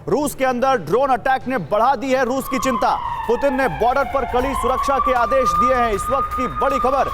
रूस के अंदर ड्रोन अटैक ने बढ़ा दी है रूस की चिंता। पुतिन ने बॉर्डर पर कड़ी सुरक्षा के आदेश दिए हैं। इस वक्त की बड़ी खबर,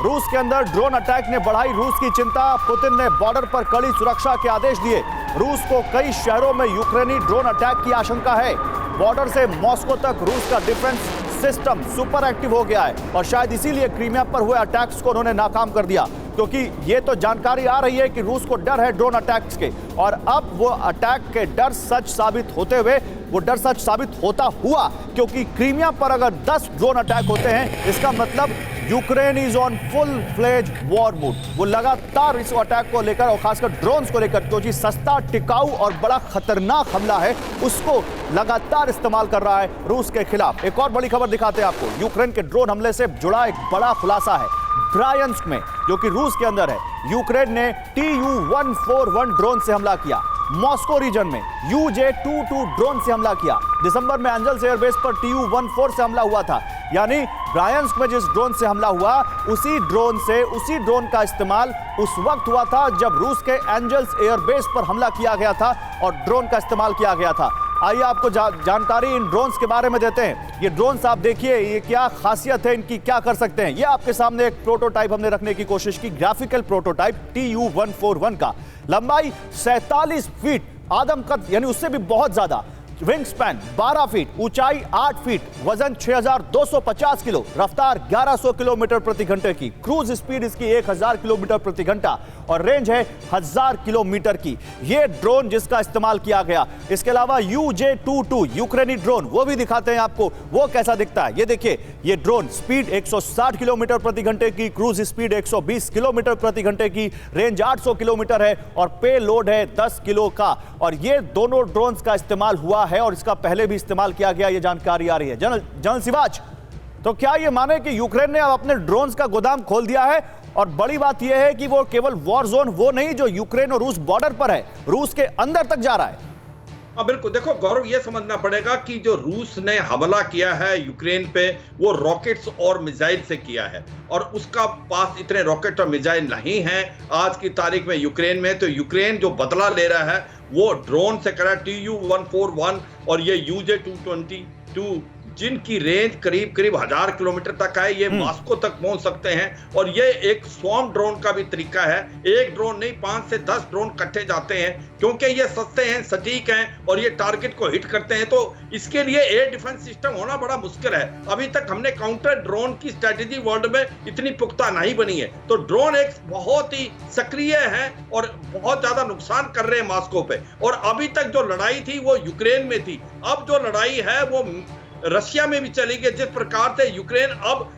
रूस के अंदर ड्रोन अटैक ने बढ़ाई रूस की चिंता। पुतिन ने बॉर्डर पर कड़ी सुरक्षा के आदेश दिए। रूस को कई शहरों में यूक्रेनी ड्रोन अटैक की आशंका है। बॉर्डर से मॉस्को तक रूस का डिफेंस सिस्टम सुपर एक्टिव हो गया है और शायद इसीलिए क्रीमिया पर हुए अटैक्स को उन्होंने नाकाम कर दिया, क्योंकि ये तो जानकारी आ रही है कि रूस को डर है ड्रोन अटैक्स के, और अब वो अटैक के डर सच साबित होते हुए वो डर सच साबित होता हुआ, क्योंकि क्रीमिया पर अगर 10 ड्रोन अटैक होते हैं इसका मतलब Ukraine is on full fledge war mood. वो लगातार इस अटैक को लेकर और खासकर ड्रोन्स को लेकर, क्योंकि सस्ता, टिकाऊ और बड़ा खतरनाक हमला है, उसको लगातार इस्तेमाल कर रहा है रूस के खिलाफ। एक और बड़ी खबर दिखाते हैं आपको। यूक्रेन के ड्रोन हमले से जुड़ा एक बड़ा खुलासा है। ब्रायंस्क में, जो कि रूस के अंदर है, यूक्रेन ने Tu-141 ड्रोन से हमला किया। मॉस्को रीजन में UJ-22 ड्रोन से हमला किया। दिसंबर में एंजल्स एयरबेस पर Tu-14 से हमला हुआ था। यानी ब्रायंस्क में जिस ड्रोन से हमला हुआ, उसी ड्रोन का इस्तेमाल उस वक्त हुआ था जब रूस के एंजल्स एयरबेस पर हमला किया गया था और ड्रोन का इस्तेमाल किया गया था। आइए आपको जानकारी इन ड्रोन्स के बारे में देते हैं। ये ड्रोन्स आप देखिए, ये क्या खासियत है इनकी, क्या कर सकते हैं। ये आपके सामने एक प्रोटोटाइप हमने रखने की कोशिश की, ग्राफिकल प्रोटोटाइप Tu-141 का। लंबाई 47 फीट, आदमकद यानी उससे भी बहुत ज्यादा, विंग स्पैन 12 फीट, ऊंचाई 8 फीट, वजन 6250 किलो, रफ्तार 1100 किलोमीटर प्रति घंटे की, क्रूज स्पीड इसकी 1000 किलोमीटर प्रति घंटा और रेंज है 1000 किलोमीटर की। यह ड्रोन जिसका इस्तेमाल किया गया। इसके अलावा UJ-22 यूक्रेनी ड्रोन, वो भी दिखाते हैं आपको वो कैसा दिखता है। ये देखिए, ये ड्रोन स्पीड 160 किलोमीटर प्रति घंटे की, क्रूज स्पीड 120 किलोमीटर प्रति घंटे की, रेंज 800 किलोमीटर है और पे लोड है 10 किलो का। और ये दोनों ड्रोन्स का इस्तेमाल हुआ है और इसका पहले भी इस्तेमाल किया गया, ये जानकारी आ रही है। जनरल सिवाच, तो क्या ये माने कि यूक्रेन ने अब अपने ड्रोन्स का गोदाम खोल दिया है? और बड़ी बात यह है कि वो केवल वॉर जोन वो नहीं जो यूक्रेन और रूस बॉर्डर पर है, रूस के अंदर तक जा रहा है। हाँ बिल्कुल, देखो गौरव, ये समझना पड़ेगा कि जो रूस ने हमला किया है यूक्रेन पे, वो रॉकेट्स और मिसाइल से किया है और उसका पास इतने रॉकेट और मिसाइल नहीं हैं आज की तारीख में यूक्रेन में। तो यूक्रेन जो बदला ले रहा है वो ड्रोन से कर रहा है। Tu-141 और ये UJ-22 जिनकी रेंज करीब 1000 किलोमीटर तक है, ये मॉस्को तक पहुंच सकते हैं। और ये एक स्वॉर्म ड्रोन का भी तरीका है। एक ड्रोन नहीं, 5 से 10 ड्रोन इकट्ठे जाते हैं, क्योंकि ये सस्ते हैं, सटीक हैं और ये टारगेट को हिट करते हैं। तो इसके लिए एयर डिफेंस सिस्टम होना बड़ा मुश्किल है। अभी तक हमने काउंटर ड्रोन की स्ट्रेटेजी वर्ल्ड में इतनी पुख्ता नहीं बनी है। तो ड्रोन एक बहुत ही सक्रिय है और बहुत ज्यादा नुकसान कर रहे हैं मॉस्को पे। और अभी तक जो लड़ाई थी वो यूक्रेन में थी, अब जो लड़ाई है वो रशिया में भी चली गई। जिस प्रकार से यूक्रेन अब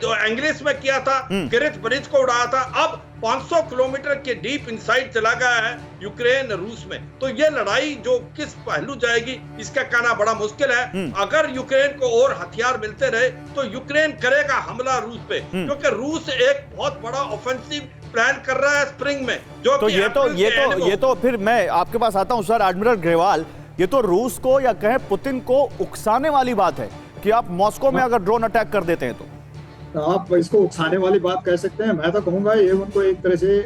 जो एंग्लिस में किया था, किरित ब्रिज को उड़ाया था, अब 500 किलोमीटर के डीप इनसाइड चला गया है यूक्रेन रूस में। तो ये लड़ाई जो किस पहलू जाएगी इसका कहना बड़ा मुश्किल है। अगर यूक्रेन को और हथियार मिलते रहे तो यूक्रेन करेगा हमला रूस पे, क्योंकि रूस एक बहुत बड़ा ऑफेंसिव प्लान कर रहा है स्प्रिंग में। जो तो ये तो फिर मैं आपके पास आता हूं सर एडमिरल ग्रेवाल, ये तो रूस को या कहें पुतिन को उकसाने वाली बात है कि आप मॉस्को में अगर ड्रोन अटैक कर देते हैं तो आप इसको उकसाने वाली बात कह सकते हैं। मैं तो कहूंगा ये उनको एक तरह से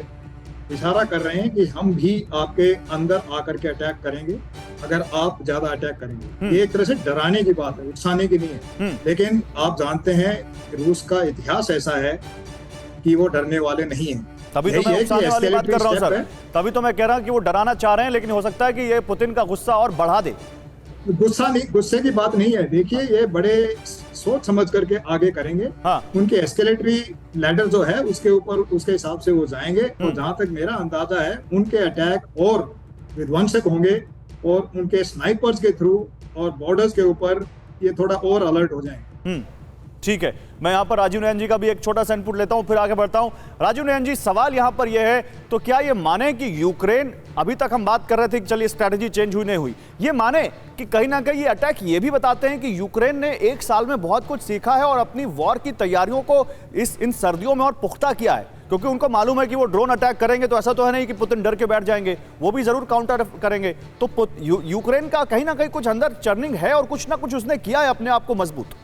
इशारा कर रहे हैं कि हम भी आपके अंदर आकर के अटैक करेंगे अगर आप ज्यादा अटैक करेंगे। ये एक तरह से डराने की बात है, उकसाने की नहीं है। लेकिन आप जानते हैं रूस का इतिहास ऐसा है कि वो डरने वाले नहीं है। तभी तो मैं उकसाने वाली बात कर रहा हूं सर, तभी तो मैं कह रहा हूं कि वो डराना चाह रहे हैं, लेकिन हो सकता है कि ये पुतिन का गुस्सा और बढ़ा दे। गुस्सा नहीं, गुस्से की बात नहीं है। देखिए, ये बड़े सोच समझ करके आगे करेंगे। हाँ। उनके एस्केलेटरी लैडर जो है उसके ऊपर उसके हिसाब से वो जाएंगे। और जहां तक मेरा अंदाजा है उनके अटैक और विध्वंसक होंगे और उनके स्नाइपर्स के थ्रू और बॉर्डर्स के ऊपर ये थोड़ा और अलर्ट हो जाएंगे। ठीक है, मैं यहां पर राजीव नयन जी का भी एक छोटा सा इनपुट लेता हूं, फिर आगे बढ़ता हूं। राजीव नयन जी, सवाल यहां पर यह है, तो क्या ये माने कि यूक्रेन, अभी तक हम बात कर रहे थे कि चलिए स्ट्रैटेजी चेंज हुई नहीं हुई, ये माने कि कहीं ना कहीं ये अटैक ये भी बताते हैं कि यूक्रेन ने 1 साल में बहुत कुछ सीखा है और अपनी वॉर की तैयारियों को इन सर्दियों में और पुख्ता किया है, क्योंकि उनको मालूम है कि वो ड्रोन अटैक करेंगे तो ऐसा तो है नहीं कि पुतिन डर के बैठ जाएंगे, वो भी जरूर काउंटर करेंगे। तो यूक्रेन का कहीं ना कहीं कुछ अंदर चर्निंग है और कुछ ना कुछ उसने किया है अपने आप को मजबूत।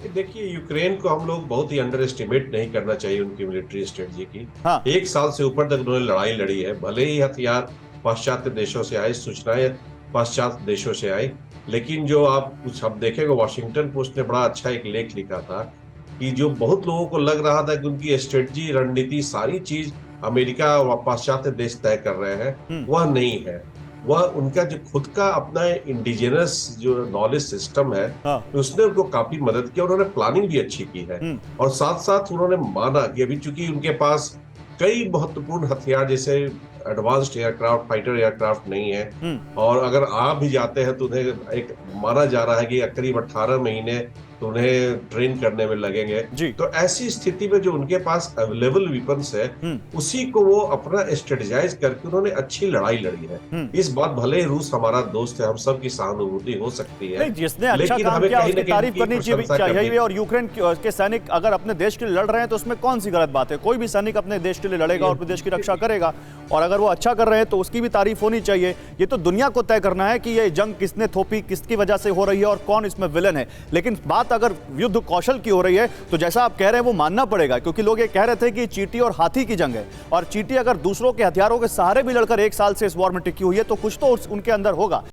देखिए, यूक्रेन को हम लोग बहुत ही अंडर एस्टिमेट नहीं करना चाहिए उनकी मिलिट्री स्ट्रेटजी की। हाँ। 1 साल से ऊपर तक उन्होंने लड़ाई लड़ी है, भले ही हथियार पाश्चात्य देशों से आए, सूचनाएं पाश्चात्य देशों से आए। लेकिन जो आप कुछ अब देखेंगे, वॉशिंगटन पोस्ट ने बड़ा अच्छा एक लेख लिखा था कि जो बहुत लोगों को लग रहा था कि उनकी स्ट्रेटजी, रणनीति, सारी चीज अमेरिका व पाश्चात्य देश तय कर रहे हैं, वह नहीं है। वह उनका जो खुद का अपना इंडिजिनस जो नॉलेज सिस्टम है, उसने उनको काफी मदद किया। उन्होंने प्लानिंग भी अच्छी की है और साथ साथ उन्होंने माना कि अभी चूंकि उनके पास कई महत्वपूर्ण हथियार जैसे एडवांस्ड एयरक्राफ्ट, फाइटर एयरक्राफ्ट नहीं है, और अगर आ भी जाते हैं तो उन्हें एक माना जा रहा है कि करीब 18 महीने तो उन्हें ट्रेन करने में लगेंगे। तो ऐसी स्थिति में जो उनके पास अवेलेबल वेपन्स है, उसी को वो अपना स्ट्रेटेजाइज करके उन्होंने अच्छी लड़ाई लड़ी है। इस बात, भले रूस हमारा दोस्त है, हम सब की सहानुभूति हो सकती है, जिसने अच्छा काम किया उसकी तारीफ करनी चाहिए। और यूक्रेन के सैनिक अगर अपने देश के लिए लड़ रहे हैं तो उसमें कौन सी गलत बात है? कोई भी सैनिक अपने देश के लिए लड़ेगा और अपने देश की रक्षा करेगा, और अगर वो अच्छा कर रहे हैं तो उसकी भी तारीफ होनी चाहिए। ये तो दुनिया को तय करना है कि ये जंग किसने थोपी, किसकी वजह से हो रही है और कौन इसमें विलन है। लेकिन बात अगर युद्ध कौशल की हो रही है तो जैसा आप कह रहे हैं वो मानना पड़ेगा, क्योंकि लोग ये कह रहे थे कि चींटी और हाथी की जंग है, और चींटी अगर दूसरों के हथियारों के सहारे भी लड़कर 1 साल से इस वॉर में टिकी हुई है तो कुछ तो उनके अंदर होगा।